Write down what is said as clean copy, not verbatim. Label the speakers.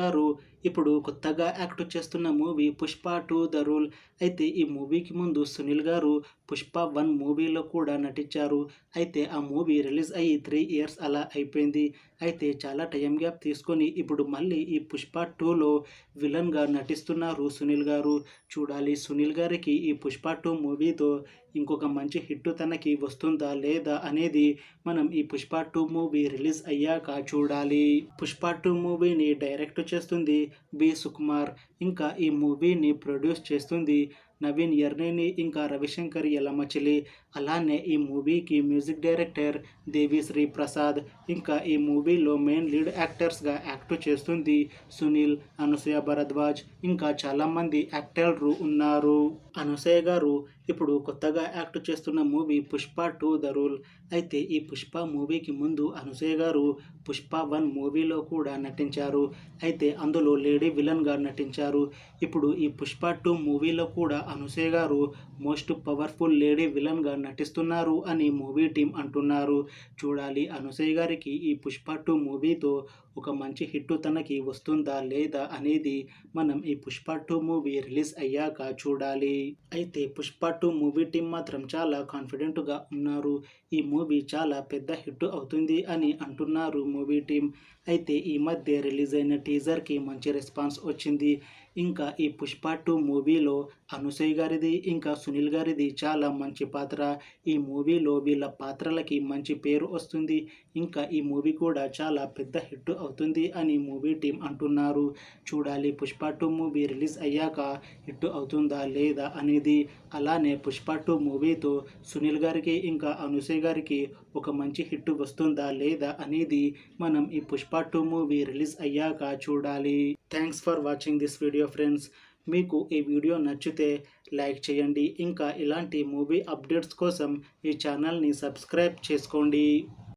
Speaker 1: గారు ఇప్పుడు కొత్తగా యాక్ట్ చేస్తున్న మూవీ 'పుష్ప 2 ద రూల్'. అయితే ఈ మూవీకి ముందు సునీల్ గారు 'పుష్ప 1' మూవీలో కూడా నటించారు. అయితే ఆ మూవీ రిలీజ్ అయ్యి 3 ఇయర్స్ అలా అయిపోయింది. అయితే చాలా టైం గ్యాప్ తీసుకొని ఇప్పుడు మళ్ళీ ఈ 'పుష్ప 2లో' విలన్‌గా నటిస్తున్నారు సునీల్ గారు. చూడాలి సునీల్ గారికి ఈ 'పుష్ప 2' మూవీతో ఇంకొక మంచి హిట్ తనకి వస్తుందా లేదా అనేది మనం ఈ 'పుష్ప 2' మూవీ రిలీజ్ అయ్యాక చూడాలి. 'పుష్ప 2' మూవీని డైరెక్ట్ చేస్తుంది బి. సుకుమార్. ఇంకా ఈ మూవీని ప్రొడ్యూస్ చేస్తుంది నవీన్ యర్నేని ఇంకా రవిశంకర్ యలమచిలి. అలానే ఈ మూవీకి మ్యూజిక్ డైరెక్టర్ దేవిశ్రీ ప్రసాద్. ఇంకా ఈ మూవీలో మెయిన్ లీడ్ యాక్టర్స్గా యాక్ట్ చేస్తుంది సునీల్, అనసూయ భరద్వాజ్ ఇంకా చాలామంది యాక్టర్లు ఉన్నారు. అనసూయ గారు ఇప్పుడు కొత్తగా యాక్ట్ చేస్తున్న మూవీ 'పుష్ప 2 ద రూల్'. అయితే ఈ 'పుష్ప' మూవీకి ముందు అనసూయ గారు 'పుష్ప 1' మూవీలో కూడా నటించారు. అయితే అందులో లేడీ విలన్గా నటించారు. ఇప్పుడు ఈ 'పుష్ప 2' మూవీలో కూడా అనసూయ గారు మోస్ట్ పవర్ఫుల్ లేడీ విలన్గా నటిస్తున్నారు అని మూవీ టీం అంటున్నారు. చూడాలి అనసూయ గారికి ఈ 'పుష్ప 2' మూవీతో ఒక మంచి హిట్ తనకి వస్తుందా లేదా అనేది మనం ఈ 'పుష్ప 2' మూవీ రిలీజ్ అయ్యాక చూడాలి. అయితే 'పుష్ప 2' మూవీ టీం మాత్రం చాలా కాన్ఫిడెంట్గా ఉన్నారు. ఈ మూవీ చాలా పెద్ద హిట్ అవుతుంది అని అంటున్నారు మూవీ టీం. అయితే ఈ మధ్య రిలీజ్ అయిన టీజర్కి మంచి రెస్పాన్స్ వచ్చింది. ఇంకా ఈ 'పుష్ప 2' మూవీలో అనసూయ గారిది ఇంకా సునీల్ గారిది చాలా మంచి పాత్ర. ఈ మూవీలో వీళ్ళ పాత్రలకి మంచి పేరు వస్తుంది. ఇంకా ఈ మూవీ కూడా చాలా పెద్ద హిట్ అవుతుంది అని మూవీ టీం అంటున్నారు. చూడాలి 'పుష్ప 2' మూవీ రిలీజ్ అయ్యాక హిట్ అవుతుందా లేదా అనేది. అలానే 'పుష్ప 2' మూవీతో సునీల్ గారికి ఇంకా అనసూయ గారికి ఒక మంచి హిట్ వస్తుందా లేదా అనేది మనం ఈ 'పుష్ప 2' మూవీ రిలీజ్ అయ్యాక చూడాలి. Thanks for watching this video friends. మీకు ఈ వీడియో నచ్చితే లైక్ చేయండి. ఇంకా ఇలాంటి మూవీ అప్డేట్స్ కోసం ఈ ఛానల్ని సబ్స్క్రైబ్ చేసుకోండి.